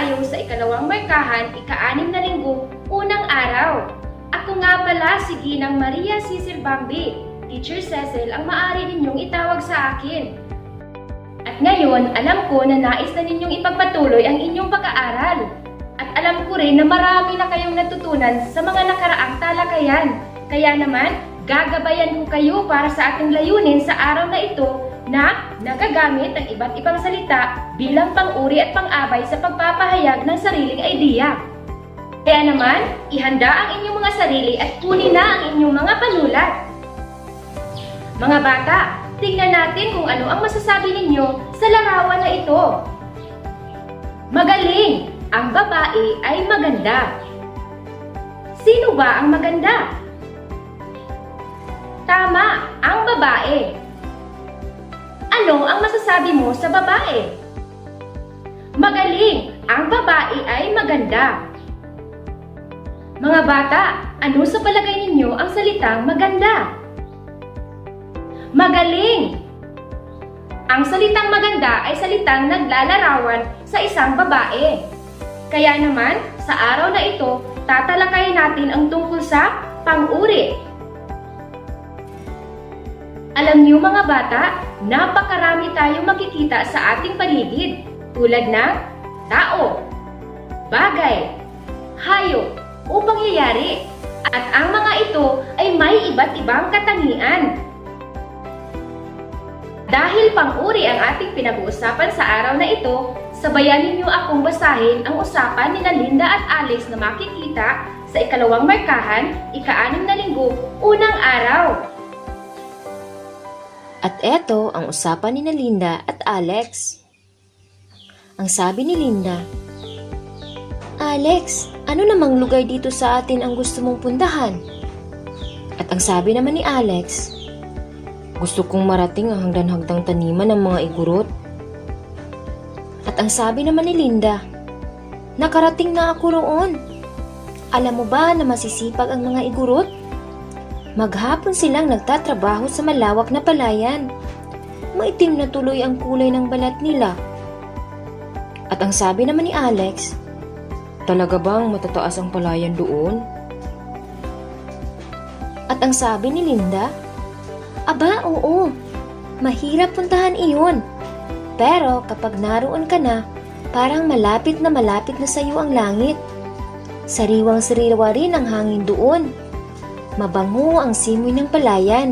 tayo sa ikalawang markahan, ika-6 na linggo, unang araw. Ako nga pala si Ginang Maria Cecil Bambi, Teacher Cecil ang maaari ninyong itawag sa akin. At ngayon, alam ko na nais na ninyong ipagpatuloy ang inyong pag-aaral. At alam ko rin na marami na kayong natutunan sa mga nakaraang talakayan. Kaya naman, gagabayan ko kayo para sa ating layunin sa araw na ito na nagagamit ang iba't ibang salita bilang pang-uri at pang-abay sa pagpapahayag ng sariling idea. Kaya naman, ihanda ang inyong mga sarili at kunin na ang inyong mga panulat. Mga bata, tingnan natin kung ano ang masasabi ninyo sa larawan na ito. Magaling! Ang babae ay maganda. Sino ba ang maganda? Tama, ang babae. Ano ang masasabi mo sa babae? Magaling! Ang babae ay maganda. Mga bata, ano sa palagay ninyo ang salitang maganda? Magaling! Ang salitang maganda ay salitang naglalarawan sa isang babae. Kaya naman, sa araw na ito, tatalakayin natin ang tungkol sa pang-uri. Alam niyo mga bata, napakarami tayong makikita sa ating paligid tulad ng tao, bagay, hayop o pangyayari. At ang mga ito ay may iba't ibang katangian. Dahil pang-uri ang ating pinag-uusapan sa araw na ito, sabayan ninyo akong basahin ang usapan ni Linda at Alex na makikita sa ikalawang markahan, ika-6 na linggo, unang araw. At eto ang usapan ni Linda at Alex. Ang sabi ni Linda, "Alex, ano namang lugar dito sa atin ang gusto mong puntahan?" At ang sabi naman ni Alex, "Gusto kong marating ang hagdan-hagdang taniman ng mga igurot." At ang sabi naman ni Linda, "Nakarating na ako roon. Alam mo ba na masisipag ang mga igurot? Maghapon silang nagtatrabaho sa malawak na palayan. Maitim na tuloy ang kulay ng balat nila." At ang sabi naman ni Alex, "Talaga bang matataas ang palayan doon?" At ang sabi ni Linda, "Aba, oo. Mahirap puntahan iyon. Pero kapag naroon ka na, parang malapit na sa iyo ang langit. Sariwang-sariwa rin ang hangin doon. Mabango ang simoy ng palayan.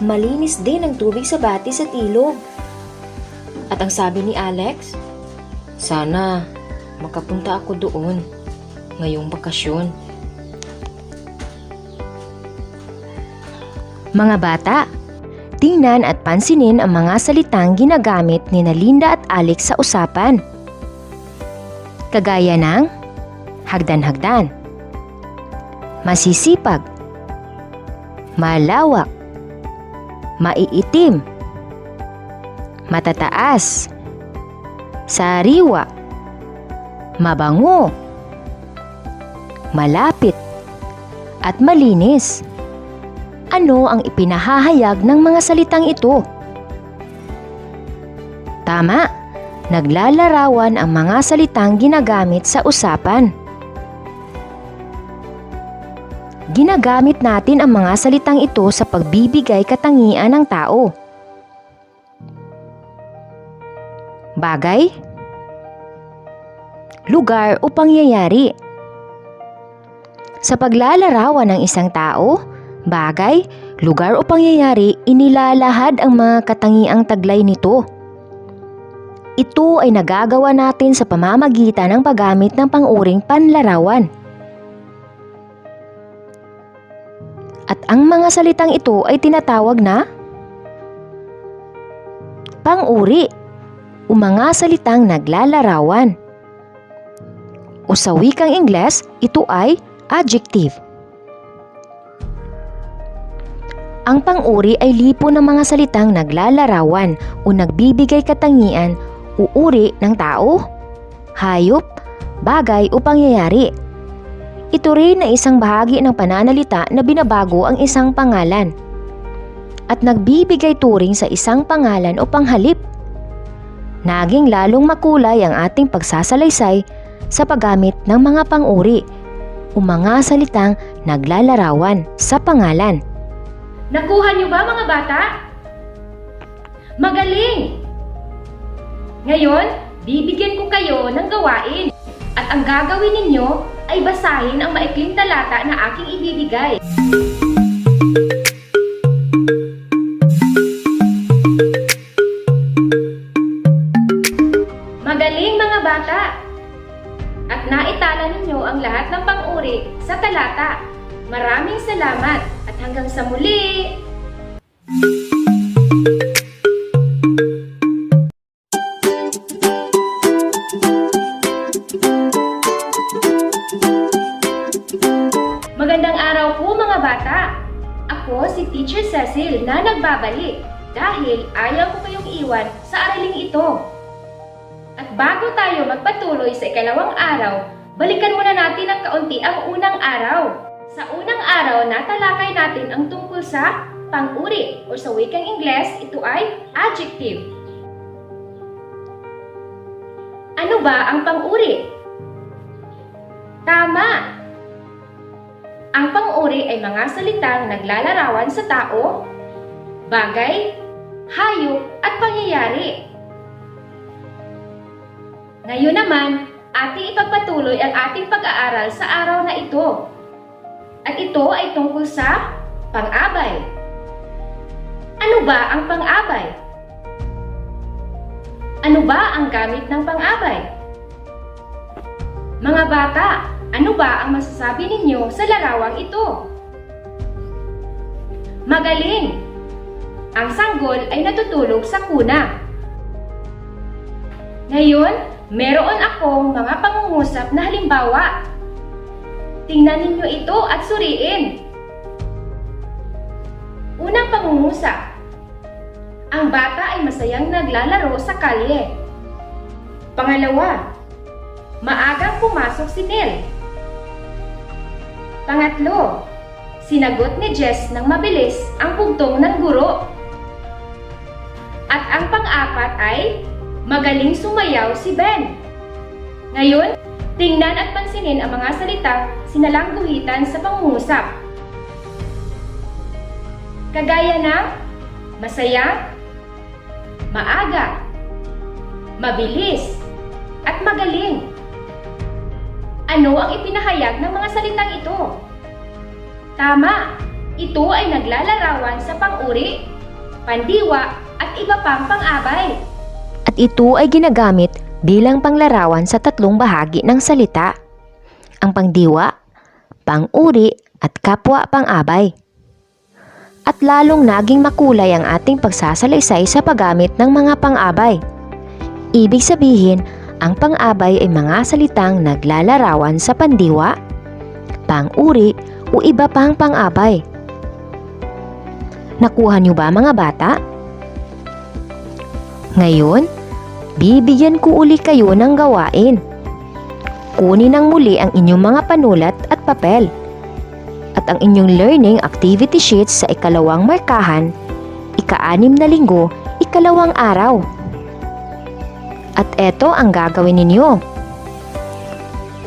Malinis din ang tubig sa batis at ilog." At ang sabi ni Alex, "Sana makapunta ako doon ngayong bakasyon." Mga bata, tingnan at pansinin ang mga salitang ginagamit ni Linda at Alex sa usapan. Kagaya ng hagdan-hagdan, masisipag, malawak, maiitim, matataas, sariwa, mabango, malapit, at malinis. Ano ang ipinahahayag ng mga salitang ito? Tama, naglalarawan ang mga salitang ginagamit sa usapan. Ginagamit natin ang mga salitang ito sa pagbibigay katangian ng tao. Bagay, lugar o pangyayari. Sa paglalarawan ng isang tao, bagay, lugar o pangyayari, inilalahad ang mga katangiang taglay nito. Ito ay nagagawa natin sa pamamagitan ng paggamit ng pang-uring panlarawan. At ang mga salitang ito ay tinatawag na pang-uri o mga salitang naglalarawan. O sa wikang Ingles, ito ay adjective. Ang pang-uri ay lipo ng mga salitang naglalarawan o nagbibigay katangian o uri ng tao, hayop, bagay o pangyayari. Ito rin ay isang bahagi ng pananalita na binabago ang isang pangalan at nagbibigay turing sa isang pangalan o panghalip. Naging lalong makulay ang ating pagsasalaysay sa paggamit ng mga pang-uri o mga salitang naglalarawan sa pangalan. Nakuha niyo ba mga bata? Magaling! Ngayon, bibigyan ko kayo ng gawain at ang gagawin ninyo ay basahin ang maikling talata na aking ibibigay. Magaling mga bata! At naitala ninyo ang lahat ng pang-uri sa talata. Maraming salamat at hanggang sa muli! Magandang araw po mga bata! Ako si Teacher Cecil na nagbabalik dahil ayaw ko kayong iwan sa araling ito. At bago tayo magpatuloy sa ikalawang araw, balikan muna natin ng kaunti ang unang araw. Sa unang araw, natalakay natin ang tungkol sa pang-uri o sa wikang Ingles, ito ay adjective. Ano ba ang pang-uri? Tama! Ang pang-uri ay mga salitang naglalarawan sa tao, bagay, hayop at pangyayari. Ngayon naman, ating ipagpatuloy ang ating pag-aaral sa araw na ito. At ito ay tungkol sa pang-abay. Ano ba ang pang-abay? Ano ba ang gamit ng pang-abay? Mga bata, ano ba ang masasabi ninyo sa larawang ito? Magaling! Ang sanggol ay natutulog sa kuna. Ngayon, meron akong mga pangungusap na halimbawa. Tingnan ninyo ito at suriin. Unang pangungusap. Ang bata ay masayang naglalaro sa kalye. Pangalawa, maagang pumasok si Nel. Pangatlo, sinagot ni Jess ng mabilis ang bugtong ng guro. At ang pang-apat ay magaling sumayaw si Ben. Ngayon, tingnan at pansinin ang mga salitang sinalangguhitan sa pangungusap. Kagaya ng masaya, maaga, mabilis, at magaling. Ano ang ipinahayag ng mga salitang ito? Tama! Ito ay naglalarawan sa pang-uri, pandiwa, at iba pang pang-abay. At ito ay ginagamit bilang panglarawan sa tatlong bahagi ng salita. Ang pangdiwa, pang-uri, at kapwa pang-abay. At lalong naging makulay ang ating pagsasalaysay sa paggamit ng mga pang-abay. Ibig sabihin, ang pang-abay ay mga salitang naglalarawan sa pandiwa, pang-uri, o iba pang pang-abay. Nakuha niyo ba mga bata? Ngayon, bibigyan ko uli kayo ng gawain. Kunin ng muli ang inyong mga panulat at papel at ang inyong learning activity sheets sa ikalawang markahan, ika-6 na linggo, ikalawang araw. At eto ang gagawin ninyo.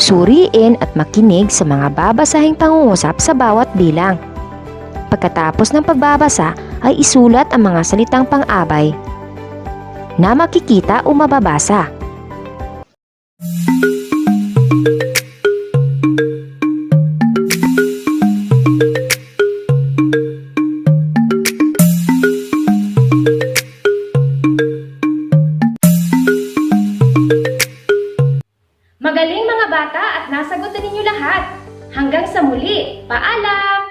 Suriin at makinig sa mga babasahing pangungusap sa bawat bilang. Pagkatapos ng pagbabasa ay isulat ang mga salitang pang-abay na makikita o mababasa. Magaling mga bata at nasagot na ninyo lahat. Hanggang sa muli, paalam!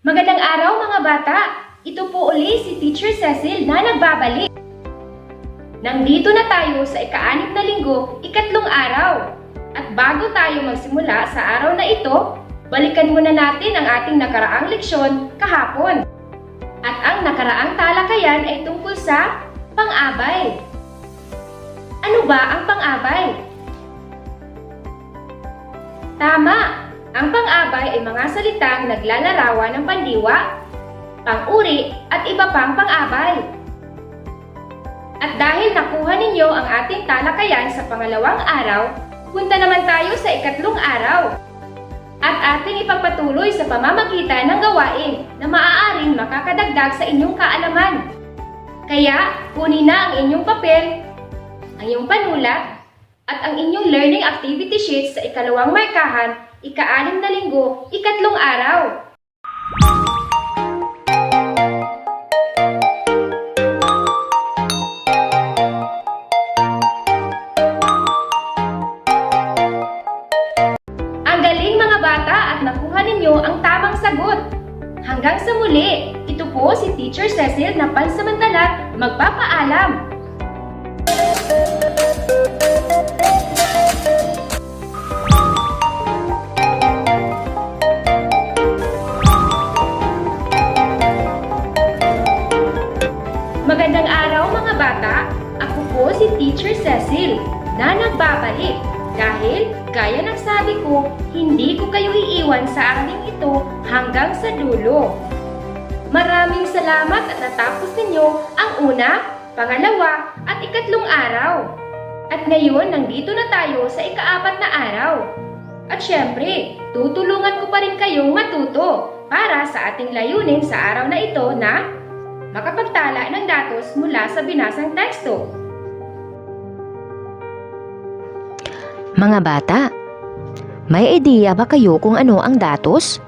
Magandang araw mga bata! Ito po uli si Teacher Cecil na nagbabalik. Nandito na tayo sa ika-6 na linggo, ikatlong araw. At bago tayo magsimula sa araw na ito, balikan muna natin ang ating nakaraang leksyon kahapon. At ang nakaraang talakayan ay tungkol sa pang-abay. Ano ba ang pang-abay? Tama! Ang pang-abay pang-abay ay mga salitang naglalarawan ng pandiwa, pang-uri at iba pang pang-abay. At dahil nakuha ninyo ang ating talakayan sa pangalawang araw, punta naman tayo sa ikatlong araw. At ating ipagpatuloy sa pamamagitan ng gawain na maaaring makakadagdag sa inyong kaalaman. Kaya, kunin na ang inyong papel, ang inyong panulat, at ang inyong learning activity sheets sa ikalawang markahan, ika-6 na linggo, ikatlong araw. Ang galing mga bata at nakuha ninyo ang tamang sagot. Hanggang sa muli, ito po si Teacher Cecil na pansamantala magpapaalam. Magandang araw mga bata, ako po si Teacher Cecil na nagbabalik dahil gaya ng sabi ko, hindi ko kayo iiwan sa araling ito hanggang sa dulo. Maraming salamat at natapos ninyo ang una, pangalawa at ikatlong araw. At ngayon nandito na tayo sa ika-4 na araw. At syempre, tutulungan ko pa rin kayong matuto para sa ating layunin sa araw na ito na makapagtala ng datos mula sa binasang teksto. Mga bata, may ideya ba kayo kung ano ang datos?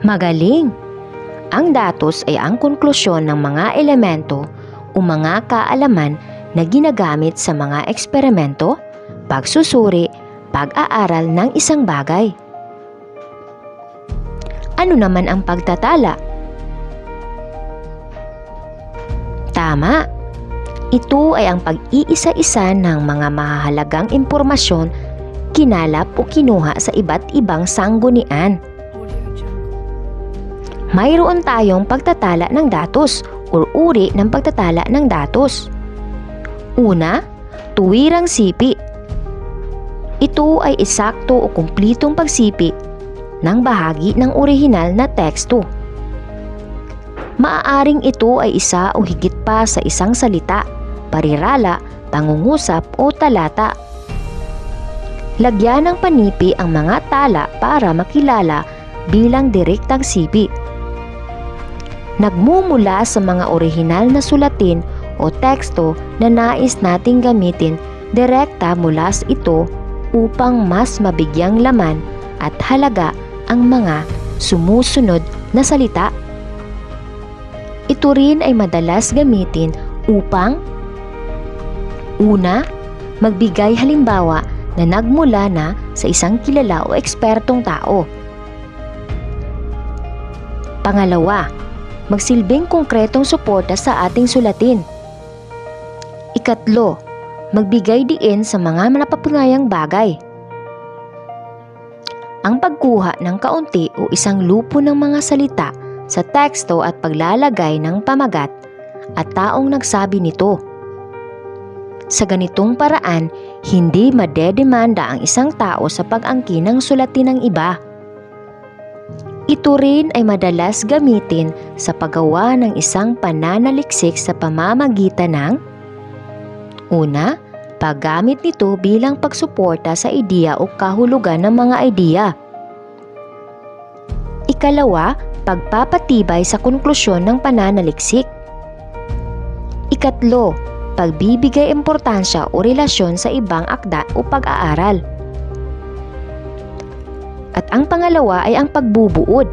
Magaling! Ang datos ay ang konklusyon ng mga elemento o mga kaalaman na ginagamit sa mga eksperimento, pagsusuri, pag-aaral ng isang bagay. Ano naman ang pagtatala? Tama! Ito ay ang pag-iisa-isa ng mga mahahalagang impormasyon kinalap o kinuha sa iba't ibang sanggunian. Mayroon tayong pagtatala ng datos o uri ng pagtatala ng datos. Una, tuwirang sipi. Ito ay eksakto o kumplitong pagsipi ng bahagi ng orihinal na teksto. Maaaring ito ay isa o higit pa sa isang salita, parirala, pangungusap o talata. Lagyan ng panipi ang mga tala para makilala bilang direktang sipi. Nagmumula sa mga orihinal na sulatin o teksto na nais nating gamitin direkta mula sa ito upang mas mabigyang laman at halaga ang mga sumusunod na salita. Ito rin ay madalas gamitin upang una, magbigay halimbawa na nagmula na sa isang kilala o ekspertong tao. Pangalawa, magsilbing konkretong suporta sa ating sulatin. Ikatlo, magbigay diin sa mga napapunayang bagay. Ang pagkuha ng kaunti o isang lupo ng mga salita sa teksto at paglalagay ng pamagat at taong nagsabi nito. Sa ganitong paraan, hindi madedemanda ang isang tao sa pag-angkin ng sulatin ng iba. Ito rin ay madalas gamitin sa paggawa ng isang pananaliksik sa pamamagitan ng una, paggamit nito bilang pagsuporta sa ideya o kahulugan ng mga ideya. Ikalawa, pagpapatibay sa konklusyon ng pananaliksik. Ikatlo, pagbibigay importansya o relasyon sa ibang akda o pag-aaral. At ang pangalawa ay ang pagbubuod.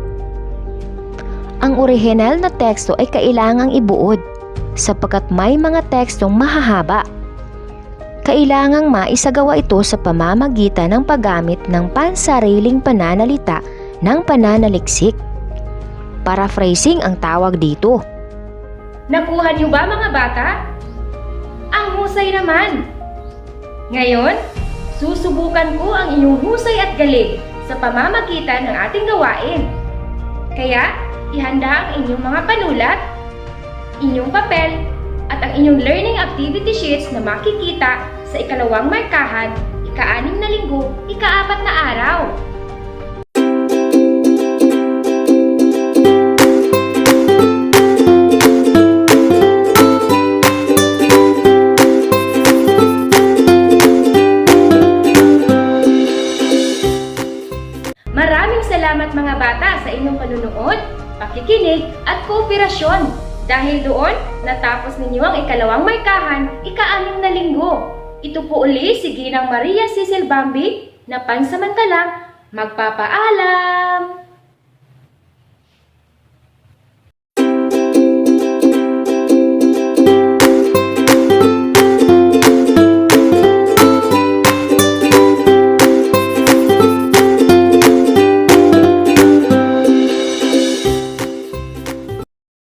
Ang orihinal na teksto ay kailangang ibuod sapagkat may mga tekstong mahahaba. Kailangang maisagawa ito sa pamamagitan ng paggamit ng pansariling pananalita ng pananaliksik. Paraphrasing ang tawag dito. Nakuha niyo ba mga bata? Ang husay naman! Ngayon, susubukan ko ang inyong husay at galing sa pamamagitan ng ating gawain. Kaya, ihanda ang inyong mga panulat, inyong papel, at ang inyong learning activity sheets na makikita sa ikalawang markahan, ika-6 na linggo, ika-4 na araw. Maraming salamat mga bata sa inyong panunood, pakikinig at kooperasyon. Dahil doon, natapos ninyo ang ikalawang markahan, ika-6 na linggo. Ito po uli si Ginang Maria Cecil Bambi na pansamantalang magpapaalam.